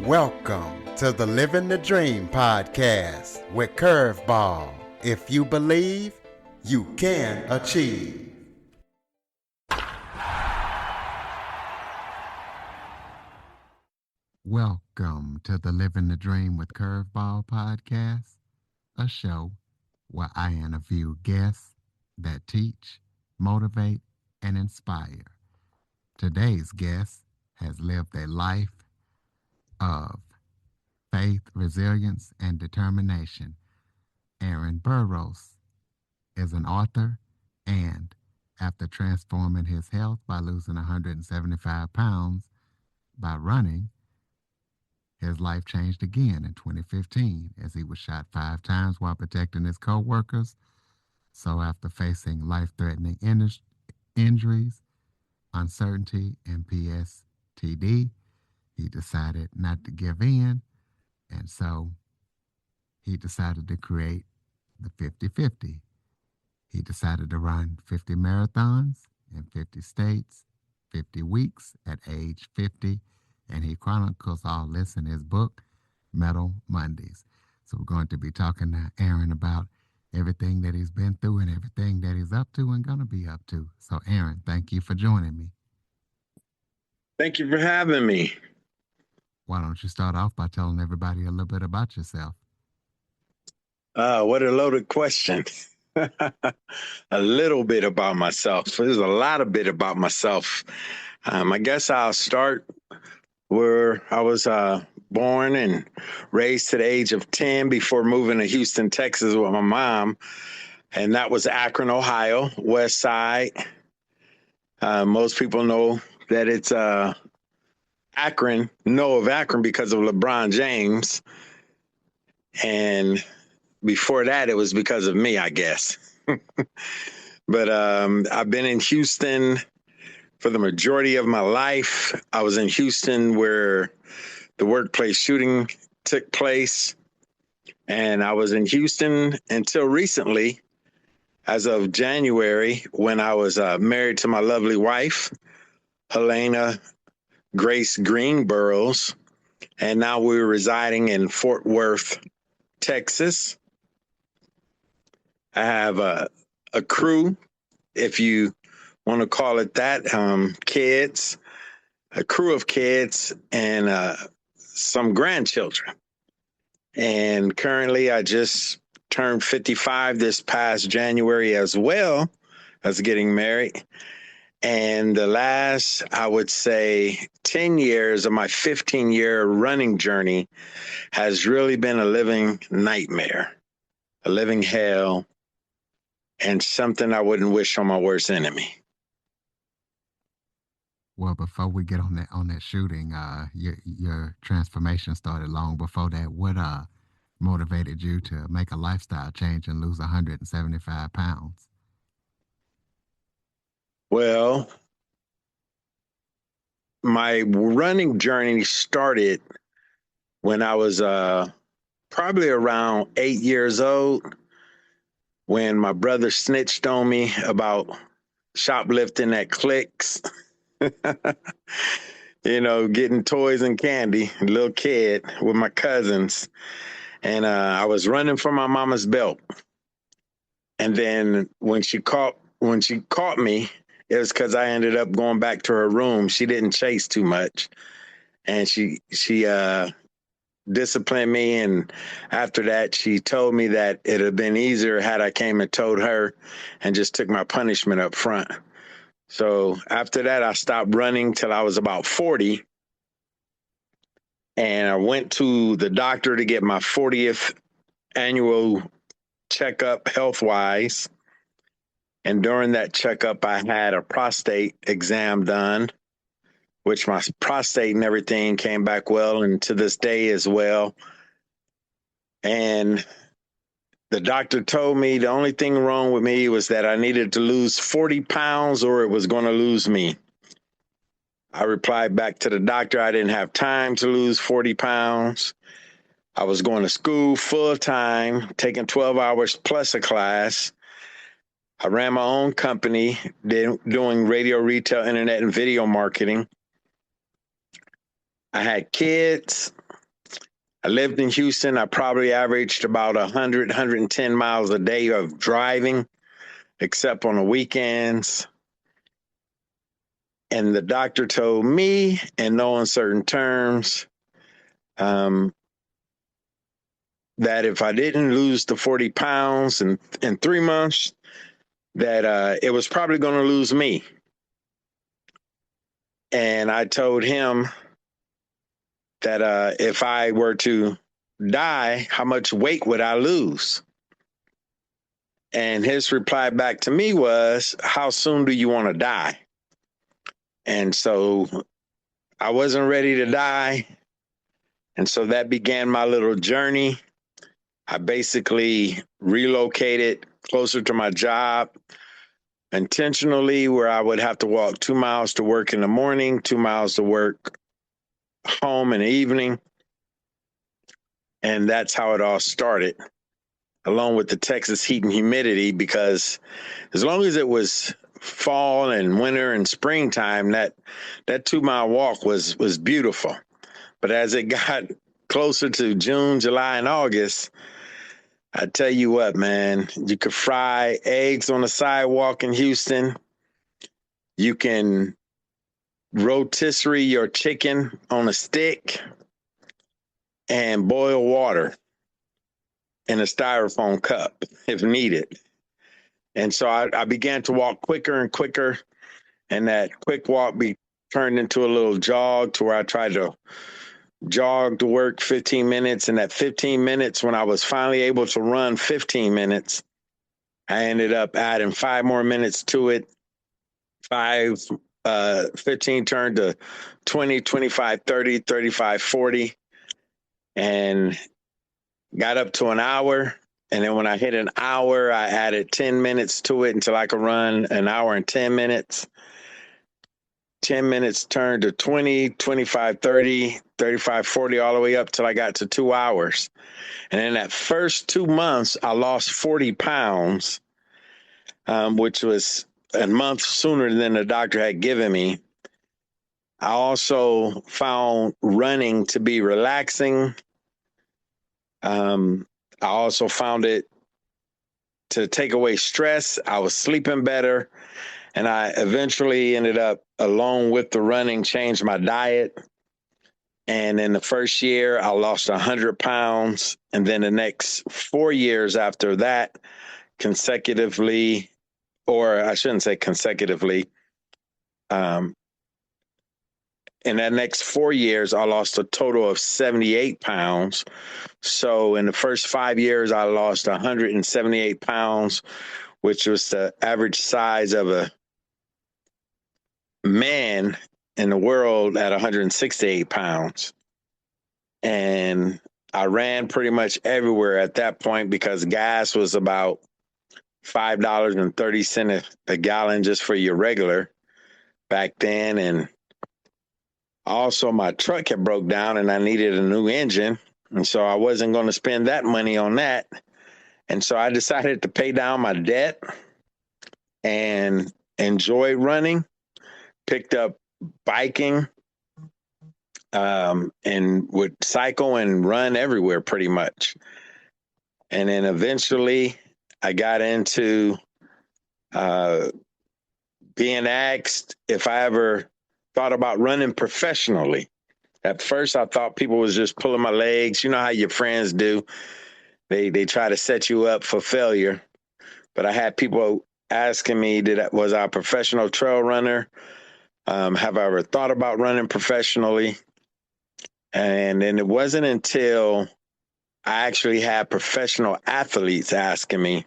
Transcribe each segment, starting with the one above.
Welcome to the Living the Dream podcast with Curveball. If you believe, you can achieve. Welcome to the Living the Dream with Curveball podcast, a show where I interview guests that teach, motivate, and inspire. Today's guest has lived a life of faith, resilience, and determination. Aaron Burros is an author, and after transforming his health by losing 175 pounds by running, his life changed again in 2015 as he was shot 5 times while protecting his co-workers. So after facing life-threatening injuries, uncertainty, and PTSD, he decided not to give in, and so he decided to create the 50-50. He decided to run 50 marathons in 50 states, 50 weeks at age 50, and he chronicles all this in his book, Metal Mondays. So we're going to be talking to Aaron about everything that he's been through and everything that he's up to and going to be up to. So Aaron, thank you for joining me. Thank you for having me. Why don't you start off by telling everybody a little bit about yourself? What a loaded question. A little bit about myself. There's a lot of bit about myself. I guess I'll start where I was born and raised to the age of 10 before moving to Houston, Texas with my mom. And that was Akron, Ohio, West Side. Most people know that it's Akron, know of Akron because of LeBron James. And before that, it was because of me, I guess. But I've been in Houston for the majority of my life. I was in Houston where the workplace shooting took place. And I was in Houston until recently, as of January, when I was married to my lovely wife, Helena Grace Green Burros. And now we're residing in Fort Worth, Texas. I have a crew, if you want to call it that, kids, a crew of kids, and some grandchildren. And currently, I just turned 55 this past January as well as getting married. And the last, I would say, 10 years of my 15-year running journey has really been a living nightmare, a living hell, and something I wouldn't wish on my worst enemy. Well, before we get on that shooting, your transformation started long before that. What motivated you to make a lifestyle change and lose 175 pounds? Well, my running journey started when I was probably around 8 years old, when my brother snitched on me about shoplifting at Clicks. Getting toys and candy, a little kid with my cousins. And I was running for my mama's belt. And then when she caught me, it was because I ended up going back to her room. She didn't chase too much. And she disciplined me. And after that, she told me that it'd have been easier had I came and told her and just took my punishment up front. So after that, I stopped running till I was about 40. And I went to the doctor to get my 40th annual checkup health-wise. And during that checkup, I had a prostate exam done, which my prostate and everything came back well, and to this day as well. And the doctor told me the only thing wrong with me was that I needed to lose 40 pounds or it was going to lose me. I replied back to the doctor I didn't have time to lose 40 pounds. I was going to school full time, taking 12 hours plus a class. I ran my own company, doing radio, retail, internet, and video marketing. I had kids. I lived in Houston. I probably averaged about 100, 110 miles a day of driving, except on the weekends. And the doctor told me, in no uncertain terms, that if I didn't lose the 40 pounds in 3 months, that it was probably going to lose me. And I told him that if I were to die, how much weight would I lose? And his reply back to me was, how soon do you want to die? And so I wasn't ready to die. And so that began my little journey. I basically relocated closer to my job intentionally, where I would have to walk 2 miles to work in the morning, 2 miles to work home in the evening. And that's how it all started, along with the Texas heat and humidity, because as long as it was fall and winter and springtime, that 2 mile walk was beautiful. But as it got closer to June, July, and August, I tell you what, man, you could fry eggs on the sidewalk in Houston. You can rotisserie your chicken on a stick and boil water in a styrofoam cup if needed. And so I began to walk quicker and quicker, and that quick walk turned into a little jog, to where I tried to jog to work 15 minutes. And that 15 minutes, when I was finally able to run 15 minutes, I ended up adding 5 more minutes to it. 15 turned to 20, 25, 30, 35, 40, and got up to an hour. And then when I hit an hour, I added 10 minutes to it until I could run an hour and 10 minutes. 10 minutes turned to 20, 25, 30, 35, 40, all the way up till I got to 2 hours. And in that first 2 months, I lost 40 pounds, which was a month sooner than the doctor had given me. I also found running to be relaxing. I also found it to take away stress. I was sleeping better. And I eventually ended up, along with the running, changed my diet. And in the first year, I lost 100 pounds. And then the next 4 years after that, consecutively, or I shouldn't say consecutively, in that next 4 years, I lost a total of 78 pounds. So in the first 5 years, I lost 178 pounds, which was the average size of a man in the world at 168 pounds. And I ran pretty much everywhere at that point, because gas was about $5.30 a gallon just for your regular back then. And also my truck had broke down and I needed a new engine. And so I wasn't going to spend that money on that. And so I decided to pay down my debt and enjoy running. Picked up biking, and would cycle and run everywhere pretty much. And then eventually I got into being asked if I ever thought about running professionally. At first, I thought people was just pulling my legs. You know how your friends do. They try to set you up for failure. But I had people asking me, was I a professional trail runner? Have I ever thought about running professionally? And then it wasn't until I actually had professional athletes asking me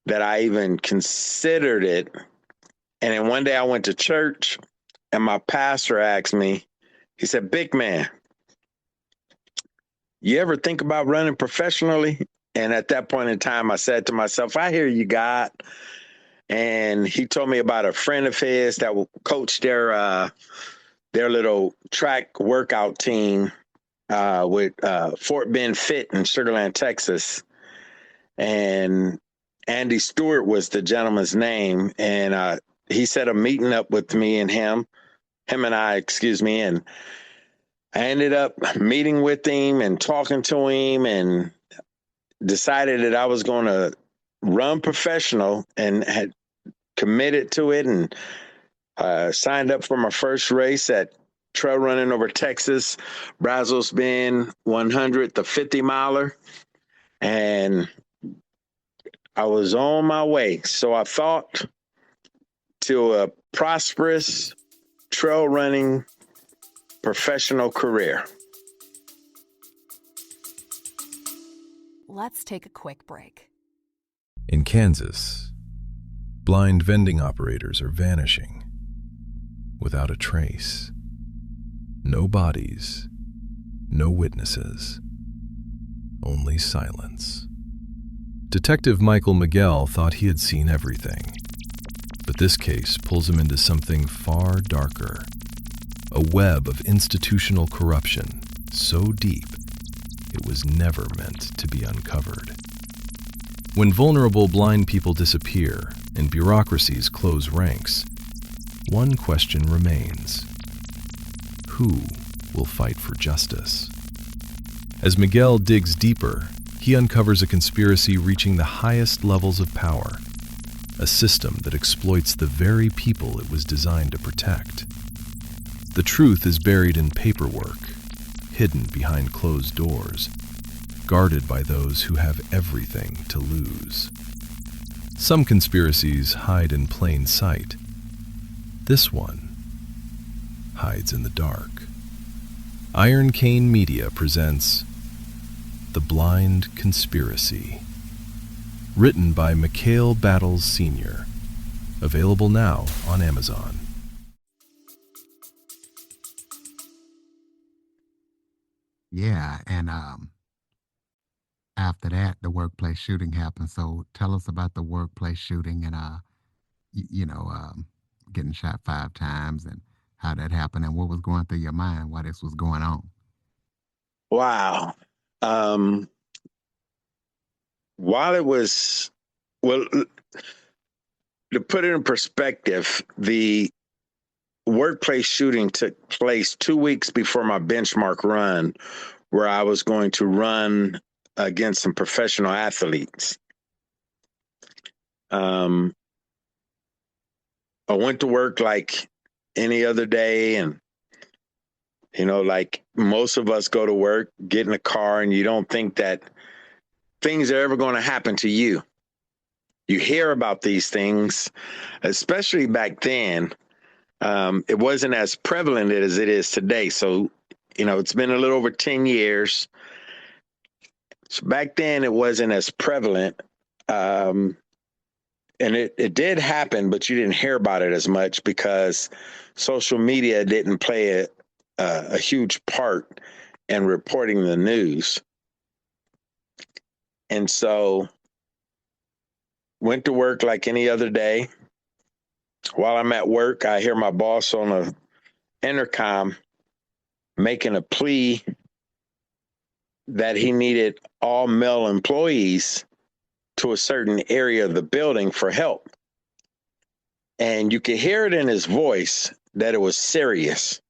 that I even considered it. And then one day I went to church and my pastor asked me, he said, "Big man, you ever think about running professionally?" And at that point in time, I said to myself, "I hear you, God." And he told me about a friend of his that coached their little track workout team with Fort Bend Fit in Sugar Land, Texas. And Andy Stewart was the gentleman's name. And he set a meeting up with me and him and I, and I ended up meeting with him and talking to him and decided that I was going to run professional and had committed to it and signed up for my first race at trail running over Texas, Brazos Bend 100, the 50 miler. And I was on my way. So I thought to a prosperous trail running professional career. Let's take a quick break. In Kansas, blind vending operators are vanishing without a trace. No bodies, no witnesses, only silence. Detective Michael Miguel thought he had seen everything, but this case pulls him into something far darker, a web of institutional corruption so deep it was never meant to be uncovered. When vulnerable blind people disappear and bureaucracies close ranks, one question remains: who will fight for justice? As Miguel digs deeper, he uncovers a conspiracy reaching the highest levels of power, a system that exploits the very people it was designed to protect. The truth is buried in paperwork, hidden behind closed doors, guarded by those who have everything to lose. Some conspiracies hide in plain sight. This one hides in the dark. Iron Cane Media presents The Blind Conspiracy, written by Mikhail Battles Sr., available now on Amazon. Yeah, and after that, the workplace shooting happened. So tell us about the workplace shooting and getting shot 5 times and how that happened and what was going through your mind while this was going on. Wow. While it was, well, to put it in perspective, the workplace shooting took place 2 weeks before my benchmark run, where I was going to run against some professional athletes. I went to work like any other day, and like most of us go to work, get in a car, and you don't think that things are ever going to happen to you. You hear about these things, especially back then. It wasn't as prevalent as it is today. So, it's been a little over 10 years. So back then it wasn't as prevalent. And it did happen, but you didn't hear about it as much because social media didn't play a huge part in reporting the news. And so went to work like any other day. While I'm at work, I hear my boss on a intercom making a plea that he needed all male employees to a certain area of the building for help. And you could hear it in his voice that it was serious.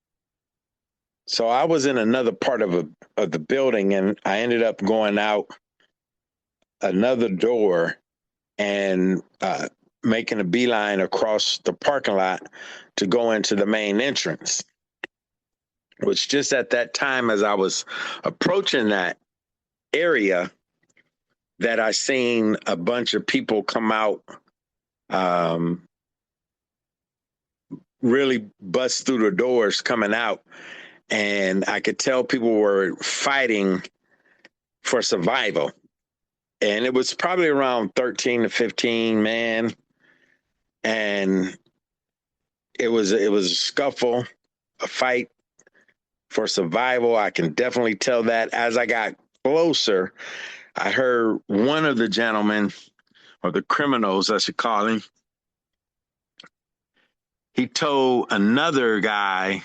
So I was in another part of the building, and I ended up going out another door and making a beeline across the parking lot to go into the main entrance. Which just at that time, as I was approaching that area, that I seen a bunch of people come out, really bust through the doors coming out. And I could tell people were fighting for survival. And it was probably around 13 to 15 men. And it was a scuffle, a fight for survival. I can definitely tell that. As I got closer, I heard one of the gentlemen, or the criminals, I should call him, he told another guy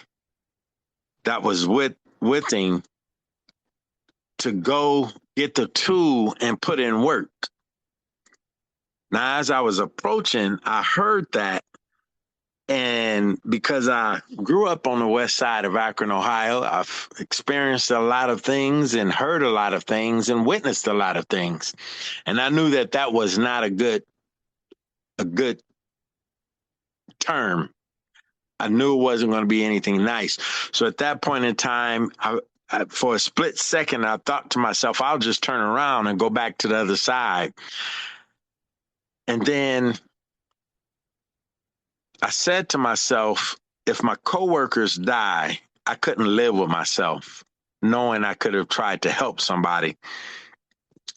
that was with him to go get the tool and put in work. Now, as I was approaching, I heard that, And because I grew up on the west side of Akron, Ohio, I've experienced a lot of things and heard a lot of things and witnessed a lot of things. And I knew that that was not a good term. I knew it wasn't going to be anything nice. So at that point in time, for a split second, I thought to myself, I'll just turn around and go back to the other side. And then I said to myself, if my coworkers die, I couldn't live with myself, knowing I could have tried to help somebody.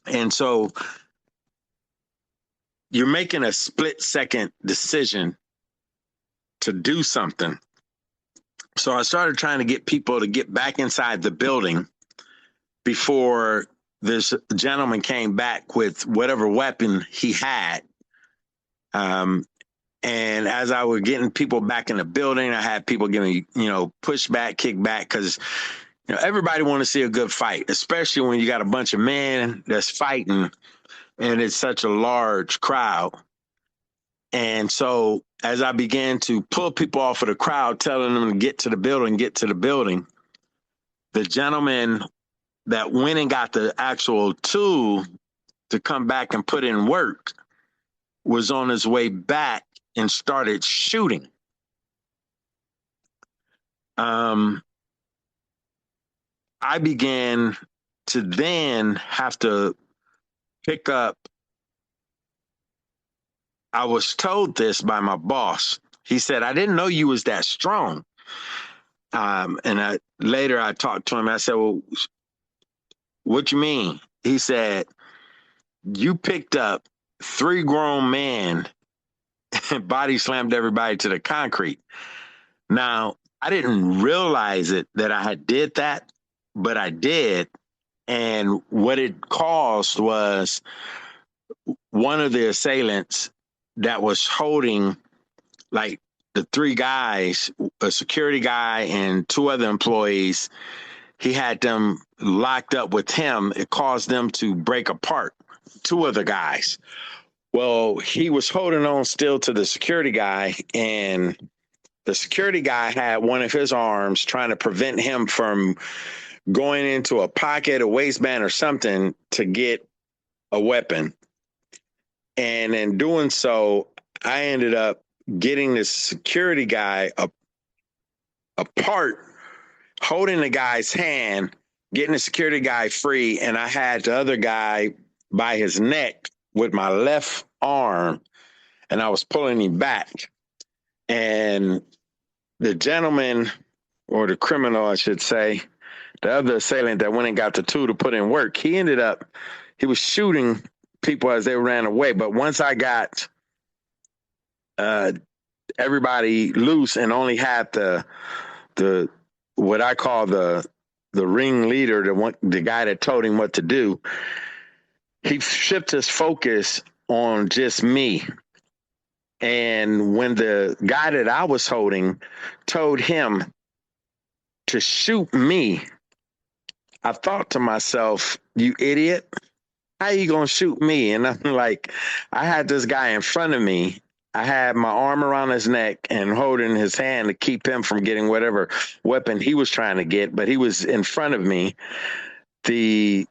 And so you're making a split second decision to do something. So I started trying to get people to get back inside the building before this gentleman came back with whatever weapon he had. And as I was getting people back in the building, I had people giving me, pushback, kickback, because everybody want to see a good fight, especially when you got a bunch of men that's fighting and it's such a large crowd. And so as I began to pull people off of the crowd, telling them to get to the building, the gentleman that went and got the actual tool to come back and put in work was on his way back and started shooting. I began to then have to pick up. I was told this by my boss. He said, I didn't know you was that strong. And later I talked to him. I said, well, what you mean? He said, you picked up 3 grown men and body slammed everybody to the concrete. Now, I didn't realize it that I had did that, but I did. And what it caused was one of the assailants that was holding like the 3 guys, a security guy and 2 other employees, he had them locked up with him. It caused them to break apart, 2 other guys. Well, he was holding on still to the security guy, and the security guy had one of his arms trying to prevent him from going into a pocket, a waistband or something to get a weapon. And in doing so, I ended up getting this security guy apart, holding the guy's hand, getting the security guy free, and I had the other guy by his neck with my left arm, and I was pulling him back. And the gentleman, or the criminal, I should say, the other assailant that went and got the tool to put in work, he was shooting people as they ran away. But once I got everybody loose and only had the what I call the ringleader, the guy that told him what to do, he shifted his focus on just me. And when the guy that I was holding told him to shoot me, I thought to myself, you idiot, how you gonna shoot me? And I'm like, I had this guy in front of me. I had my arm around his neck and holding his hand to keep him from getting whatever weapon he was trying to get, but he was in front of me. The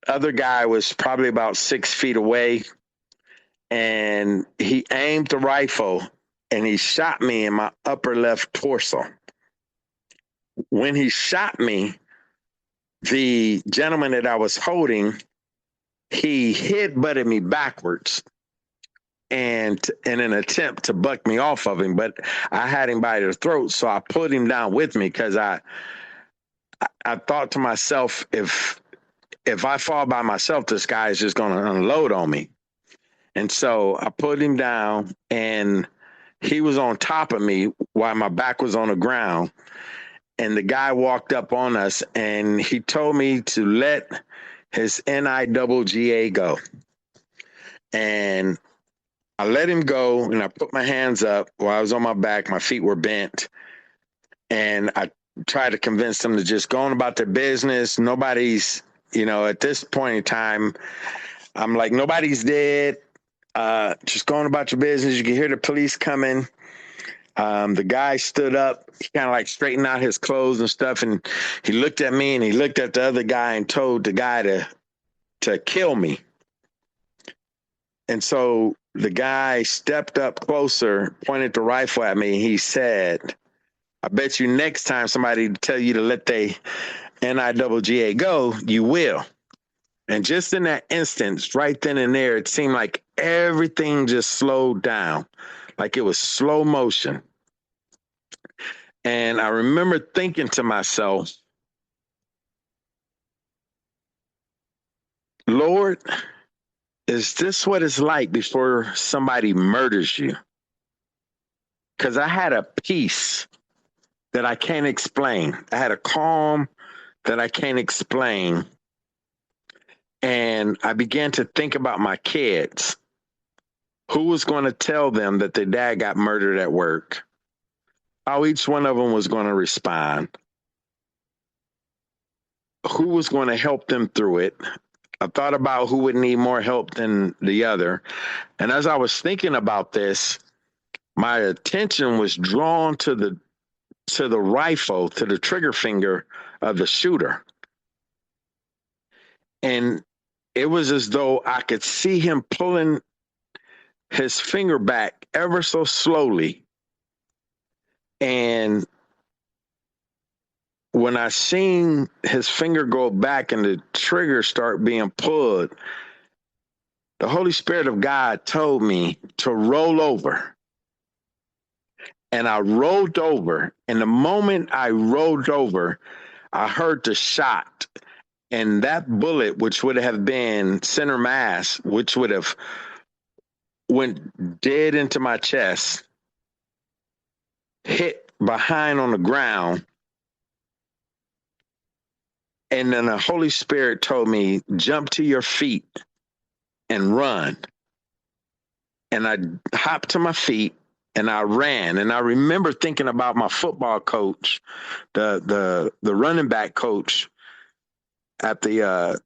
other guy was probably about 6 feet away, and he aimed the rifle and he shot me in my upper left torso. When he shot me, the gentleman that I was holding, he headbutted me backwards and in an attempt to buck me off of him, but I had him by the throat, so I pulled him down with me because I thought to myself, if I fall by myself, this guy is just going to unload on me. And so I put him down, and he was on top of me while my back was on the ground. And the guy walked up on us, and he told me to let his NIGGA go. And I let him go, and I put my hands up while I was on my back. My feet were bent. And I tried to convince them to just go on about their business. Nobody's, at this point in time, I'm like, nobody's dead. Just going about your business. You can hear the police coming. The guy stood up, kind of like straightened out his clothes and stuff, and he looked at me and he looked at the other guy and told the guy to kill me. And so the guy stepped up closer, pointed the rifle at me, and he said, I bet you next time somebody tell you to let they NIGGA go, you will. And just in that instance, right then and there, it seemed like everything just slowed down, like it was slow motion. And I remember thinking to myself, Lord, is this what it's like before somebody murders you? Because I had a peace that I can't explain. I had a calm that I can't explain. And I began to think about my kids. Who was going to tell them that their dad got murdered at work? How each one of them was going to respond? Who was going to help them through it? I thought about who would need more help than the other. And as I was thinking about this, my attention was drawn to the rifle, to the trigger finger of the shooter. And it was as though I could see him pulling his finger back ever so slowly. And when I seen his finger go back and the trigger start being pulled, the Holy Spirit of God told me to roll over. And I rolled over. And the moment I rolled over, I heard the shot. And that bullet, which would have been center mass, which would have went dead into my chest, hit behind on the ground. And then the Holy Spirit told me, jump to your feet and run. And I hopped to my feet and I ran. And I remember thinking about my football coach, the running back coach at the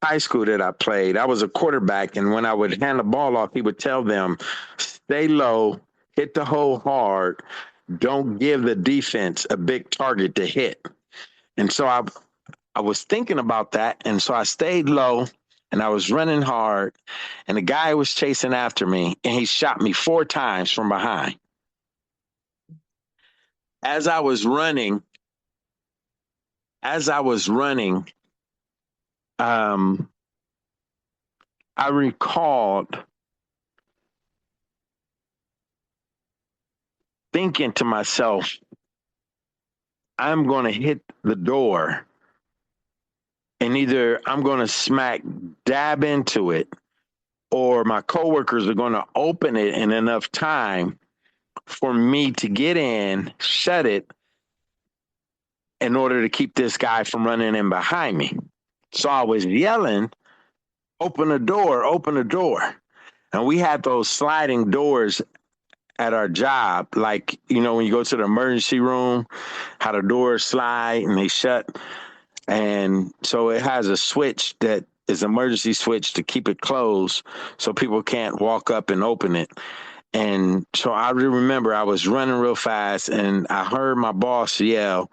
high school that I played. I was a quarterback, and when I would hand the ball off, he would tell them, stay low, hit the hole hard, don't give the defense a big target to hit. And so I was thinking about that, and so I stayed low, and I was running hard, and the guy was chasing after me, and he shot me 4 times from behind. As I was running, I recalled thinking to myself, I'm going to hit the door and either I'm going to smack dab into it or my coworkers are going to open it in enough time for me to get in, shut it, in order to keep this guy from running in behind me. So I was yelling, open the door, open the door. And we had those sliding doors at our job, like, you know, when you go to the emergency room, how the doors slide and they shut. And so it has a switch that is an emergency switch to keep it closed so people can't walk up and open it. And so I remember I was running real fast and I heard my boss yell,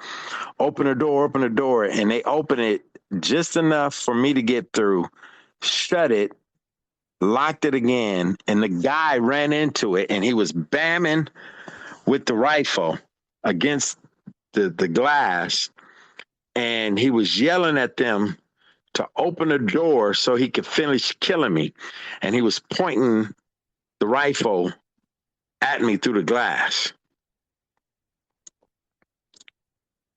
open the door, open the door. And they opened it just enough for me to get through, shut it, locked it again. And the guy ran into it and he was bamming with the rifle against the glass. And he was yelling at them to open the door so he could finish killing me. And he was pointing the rifle at me through the glass.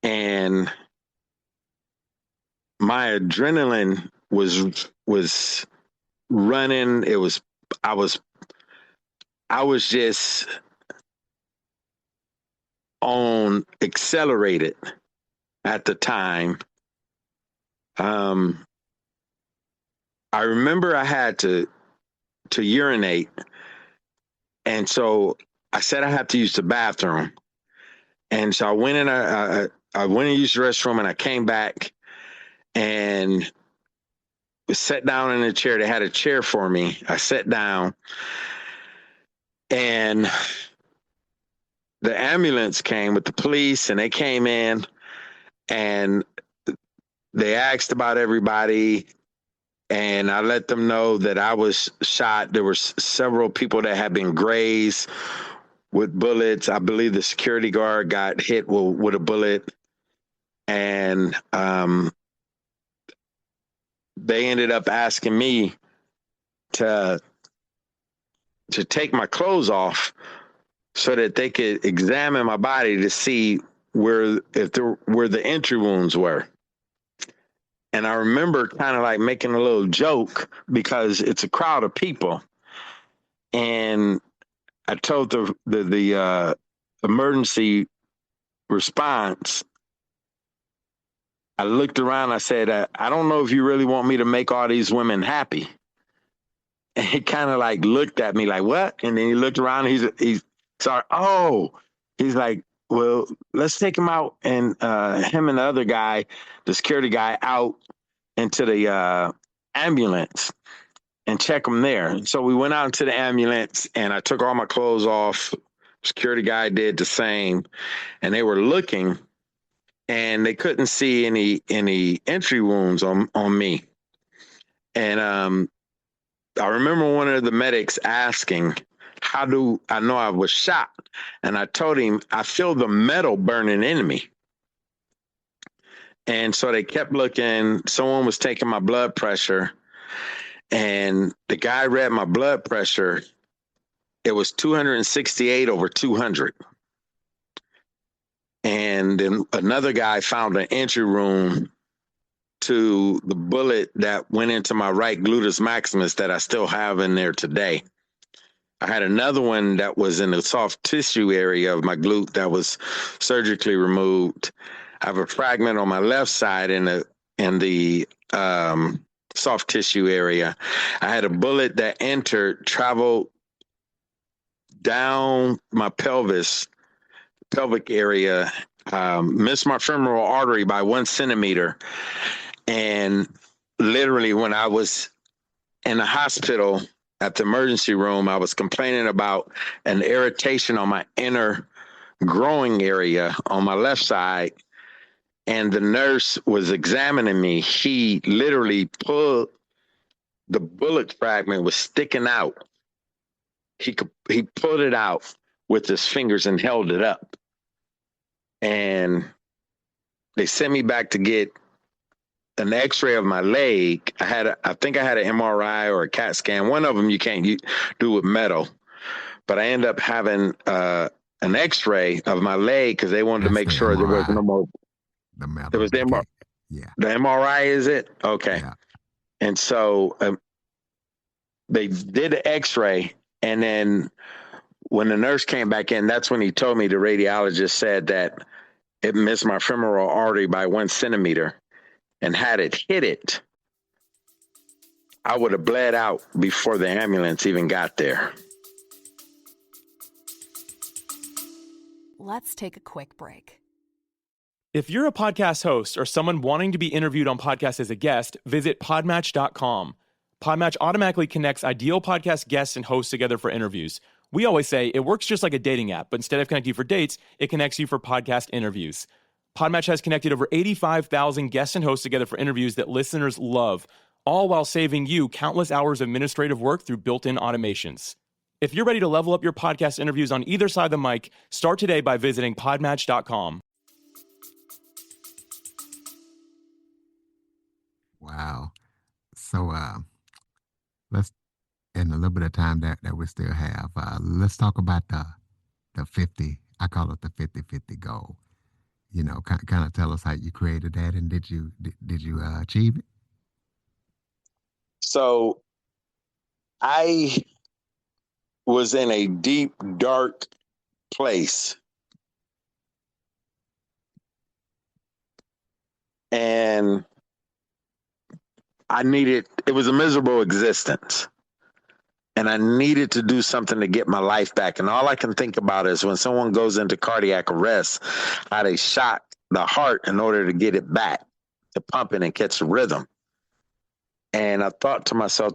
And my adrenaline was running. I was just on accelerated at the time. I remember I had to urinate. And so I said I have to use the bathroom. And so I went in, I went and used the restroom and I came back and sat down in a chair. They had a chair for me. I sat down and the ambulance came with the police, and they came in and they asked about everybody. And I let them know that I was shot. There were several people that had been grazed with bullets. I believe the security guard got hit with a bullet. And they ended up asking me to take my clothes off so that they could examine my body to see where the entry wounds were. And I remember kind of like making a little joke because it's a crowd of people. And I told the emergency response, I looked around, I said, I don't know if you really want me to make all these women happy. And he kind of like looked at me like, what? And then he looked around, he's sorry. Oh, he's like, well, let's take him out, and him and the other guy, the security guy, out into the ambulance and check them there. And so we went out into the ambulance, and I took all my clothes off. Security guy did the same, and they were looking, and they couldn't see any entry wounds on me. And I remember one of the medics asking, how do I know I was shot? And I told him, I feel the metal burning in me. And so they kept looking. Someone was taking my blood pressure, and the guy read my blood pressure. It was 268 over 200. And then another guy found an entry wound to the bullet that went into my right gluteus maximus that I still have in there today. I had another one that was in the soft tissue area of my glute that was surgically removed. I have a fragment on my left side in the soft tissue area. I had a bullet that traveled down my pelvic area, missed my femoral artery by 1 centimeter. And literally, when I was in the hospital at the emergency room, I was complaining about an irritation on my inner growing area on my left side. And the nurse was examining me. He literally pulled the bullet fragment was sticking out. He pulled it out with his fingers and held it up. And they sent me back to get an x-ray of my leg. I think I had an MRI or a CAT scan. One of them you can't do with metal. But I ended up having an x-ray of my leg because they wanted to make sure there was no more. The metal. It was the MRI. Yeah. The MRI, is it? Okay. Yeah. And so they did the x-ray, and then when the nurse came back in, that's when he told me, the radiologist said that it missed my femoral artery by 1 centimeter. And had it hit it, I would have bled out before the ambulance even got there. Let's take a quick break. If you're a podcast host or someone wanting to be interviewed on podcasts as a guest, visit podmatch.com. Podmatch automatically connects ideal podcast guests and hosts together for interviews. We always say it works just like a dating app, but instead of connecting you for dates, it connects you for podcast interviews. Podmatch has connected over 85,000 guests and hosts together for interviews that listeners love, all while saving you countless hours of administrative work through built-in automations. If you're ready to level up your podcast interviews on either side of the mic, start today by visiting podmatch.com. Wow. So let's, in a little bit of time that we still have, let's talk about the 50, I call it the 50-50 goal. You know, kind of tell us how you created that, and did you achieve it? So I was in a deep, dark place. And it was a miserable existence. And I needed to do something to get my life back. And all I can think about is when someone goes into cardiac arrest, how they shot the heart in order to get it back to pumping and catch the rhythm. And I thought to myself,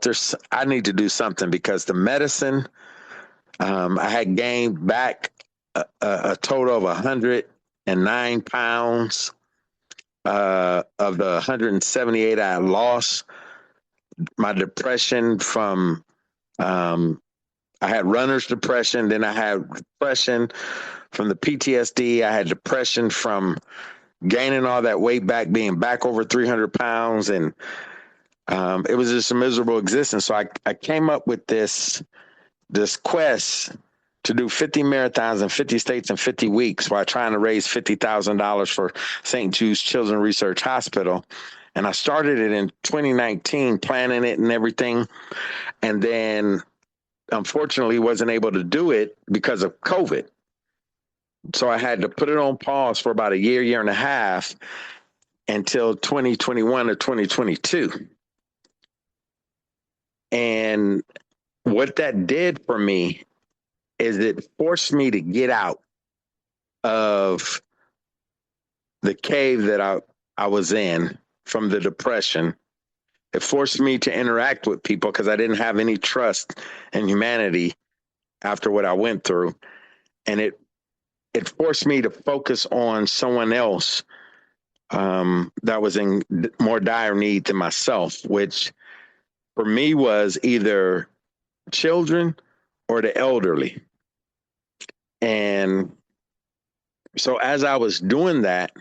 I need to do something, because the medicine I had gained back a total of 109 pounds. Of the 178 I lost, my depression from, I had runner's depression, then I had depression from the PTSD. I had depression from gaining all that weight back, being back over 300 pounds. And it was just a miserable existence. So I came up with this quest to do 50 marathons in 50 states in 50 weeks while trying to raise $50,000 for St. Jude's Children's Research Hospital. And I started it in 2019, planning it and everything. And then unfortunately wasn't able to do it because of COVID. So I had to put it on pause for about a year and a half until 2021 or 2022. And what that did for me is it forced me to get out of the cave that I was in from the depression. It forced me to interact with people because I didn't have any trust in humanity after what I went through. And it forced me to focus on someone else that was in more dire need than myself, which for me was either children or the elderly. And so as I was doing that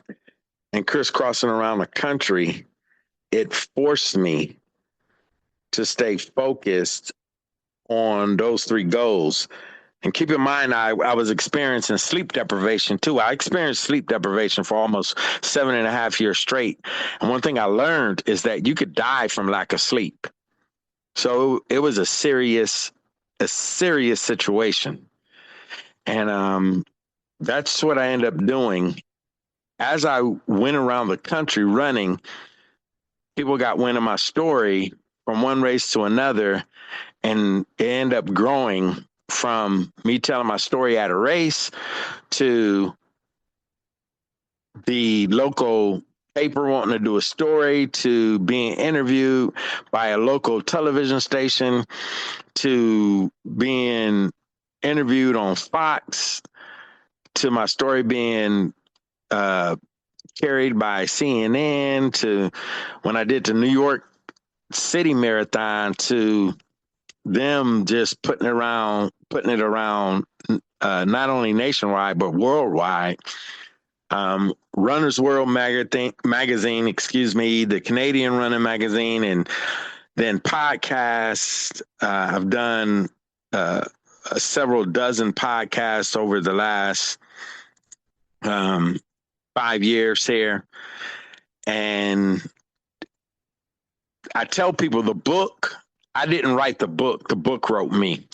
and crisscrossing around the country, it forced me to stay focused on those three goals. And keep in mind, I was experiencing sleep deprivation too. I experienced sleep deprivation for almost 7.5 years straight. And one thing I learned is that you could die from lack of sleep. So it was a serious situation. And that's what I ended up doing. As I went around the country running, people got wind of my story from one race to another, and it ended up growing from me telling my story at a race to the local paper wanting to do a story, to being interviewed by a local television station, to being interviewed on Fox, to my story being carried by CNN, to when I did the New York City Marathon, to them just putting it around not only nationwide but worldwide. Runner's World magazine, the Canadian Running Magazine, and then podcasts. I've done several dozen podcasts over the last 5 years here. And I tell people I didn't write the book wrote me,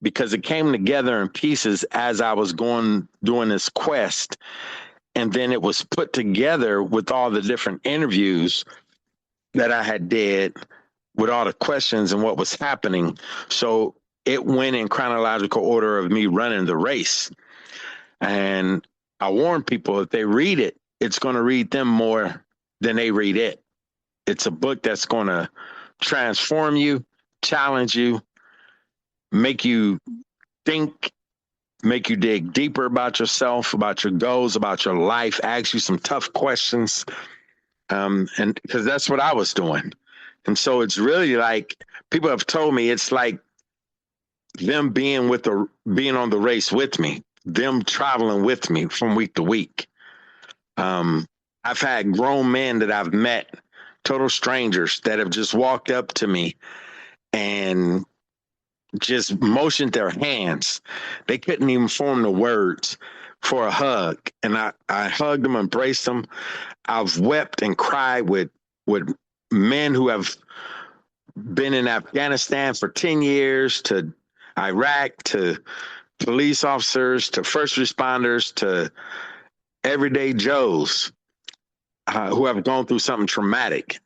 because it came together in pieces as I was doing this quest. And then it was put together with all the different interviews that I had did with all the questions and what was happening. So it went in chronological order of me running the race. And I warn people, if they read it, it's going to read them more than they read it. It's a book that's going to transform you, challenge you, make you think, make you dig deeper about yourself, about your goals, about your life, ask you some tough questions. And because that's what I was doing. And so it's really like, people have told me it's like them being on the race with me, them traveling with me from week to week. I've had grown men that I've met, total strangers, that have just walked up to me and just motioned their hands. They couldn't even form the words for a hug. And I hugged them, embraced them. I've wept and cried with men who have been in Afghanistan for 10 years, to Iraq, to police officers, to first responders, to everyday Joes who have gone through something traumatic.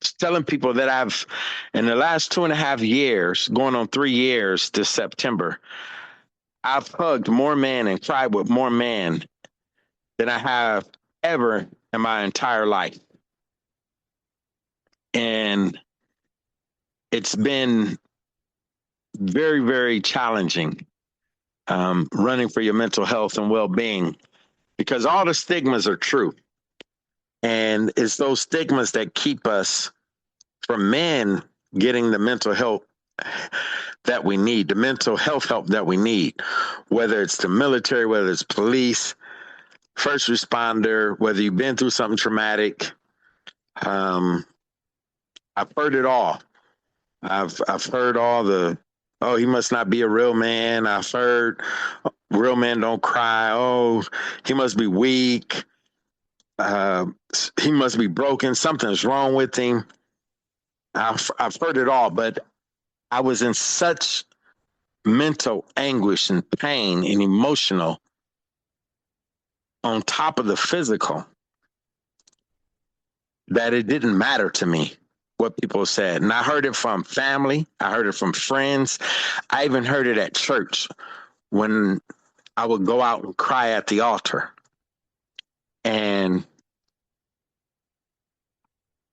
Just telling people that I've, in the last 2.5 years, going on 3 years this September, I've hugged more men and cried with more men than I have ever in my entire life. And it's been very, very challenging. running for your mental health and well-being, because all the stigmas are true. And it's those stigmas that keep us from men getting the mental health that we need, the mental health help that we need, whether it's the military, whether it's police, first responder, whether you've been through something traumatic. I've heard it all. I've heard all the, oh, he must not be a real man. I've heard real men don't cry. Oh, he must be weak. He must be broken. Something's wrong with him. I've heard it all, but I was in such mental anguish and pain and emotional on top of the physical that it didn't matter to me what people said. And I heard it from family. I heard it from friends. I even heard it at church when I would go out and cry at the altar. And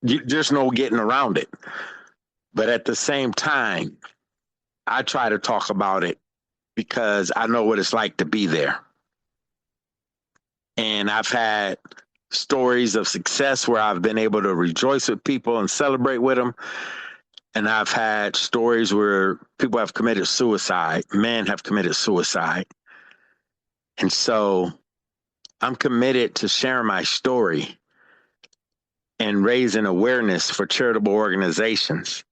there's no getting around it. But at the same time, I try to talk about it because I know what it's like to be there. And I've had stories of success where I've been able to rejoice with people and celebrate with them. And I've had stories where people have committed suicide, men have committed suicide. And so I'm committed to sharing my story and raising awareness for charitable organizations.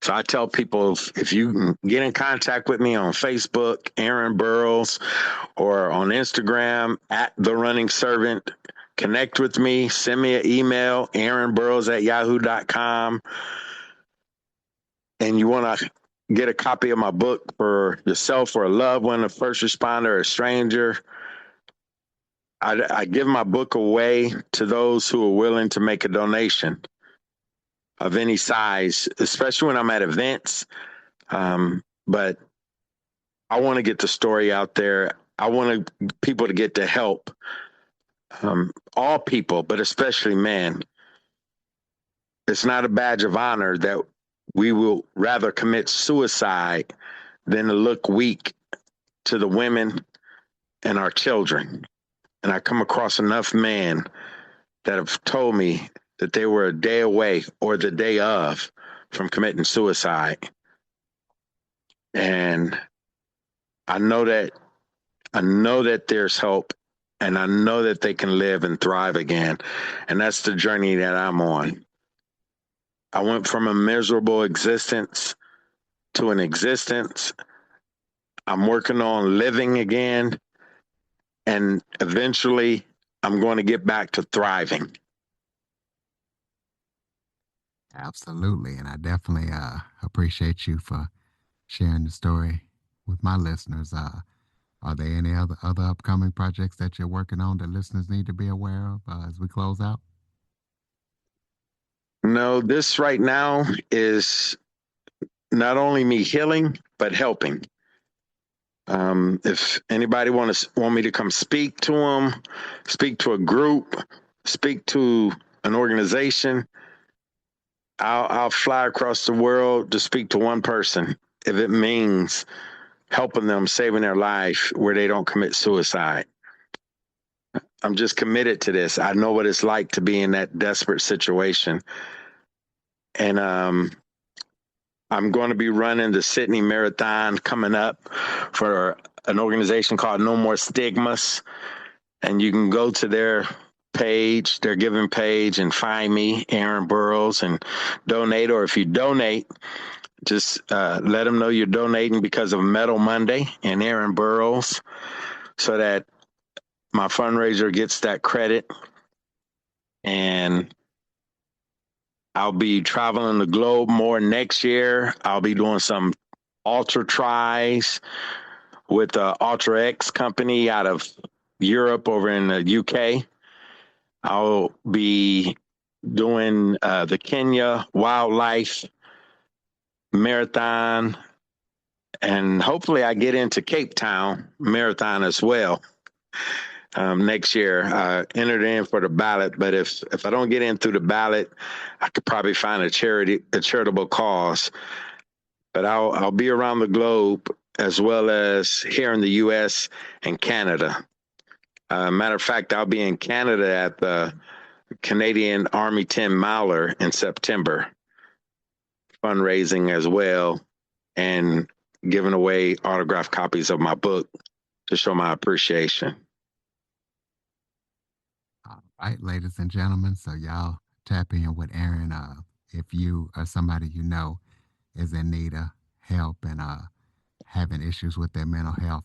So I tell people, if you can get in contact with me on Facebook, Aaron Burros, or on Instagram, @TheRunningServant, connect with me, send me an email, aaronburrows@yahoo.com. And you want to get a copy of my book for yourself or a loved one, a first responder, or a stranger, I give my book away to those who are willing to make a donation of any size, especially when I'm at events. But I want to get the story out there. I want people to get the help. All people, but especially men. It's not a badge of honor that we will rather commit suicide than to look weak to the women and our children. And I come across enough men that have told me that they were a day away or the day of from committing suicide. And I know that there's hope, and I know that they can live and thrive again. And that's the journey that I'm on. I went from a miserable existence to an existence. I'm working on living again. And eventually I'm going to get back to thriving. Absolutely. And I definitely appreciate you for sharing the story with my listeners. Are there any other upcoming projects that you're working on that listeners need to be aware of as we close out? No, this right now is not only me healing, but helping. If anybody want me to come speak to them, speak to a group, speak to an organization, I'll fly across the world to speak to one person if it means helping them, saving their life where they don't commit suicide. I'm just committed to this. I know what it's like to be in that desperate situation. And I'm going to be running the Sydney Marathon coming up for an organization called No More Stigmas. And you can go to their page, their giving page, and find me, Aaron Burrows, and donate. Or if you donate, just let them know you're donating because of Metal Monday and Aaron Burrows, so that my fundraiser gets that credit. And I'll be traveling the globe more next year. I'll be doing some ultra tries with the Ultra X company out of Europe over in the UK. I'll be doing the Kenya Wildlife Marathon, and hopefully I get into Cape Town Marathon as well next year. I entered in for the ballot, but if I don't get in through the ballot, I could probably find a charitable cause. But I'll be around the globe as well as here in the U.S. and Canada. Matter of fact, I'll be in Canada at the Canadian Army 10 Miler in September, fundraising as well, and giving away autographed copies of my book to show my appreciation. All right, ladies and gentlemen. So y'all tap in with Aaron. If you or somebody you know is in need of help and having issues with their mental health,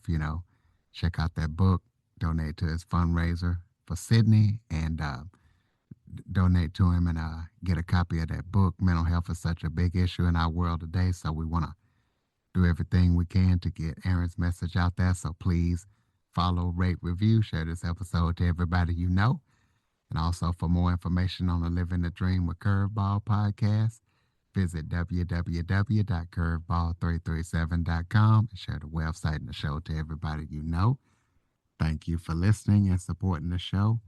check out that book, donate to his fundraiser for Sydney, and donate to him and get a copy of that book. Mental health is such a big issue in our world today, so we want to do everything we can to get Aaron's message out there. So please follow, rate, review, share this episode to everybody you know. And also for more information on the Living the Dream with Curveball podcast, visit www.curveball337.com and share the website and the show to everybody you know. Thank you for listening and supporting the show.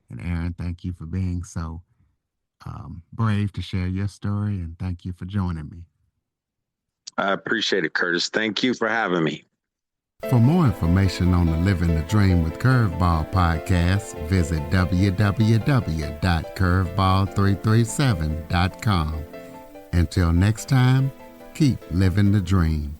And Aaron, thank you for being so brave to share your story, and thank you for joining me. I appreciate it, Curtis. Thank you for having me. For more information on the Living the Dream with Curveball podcast, visit www.curveball337.com. Until next time, keep living the dream.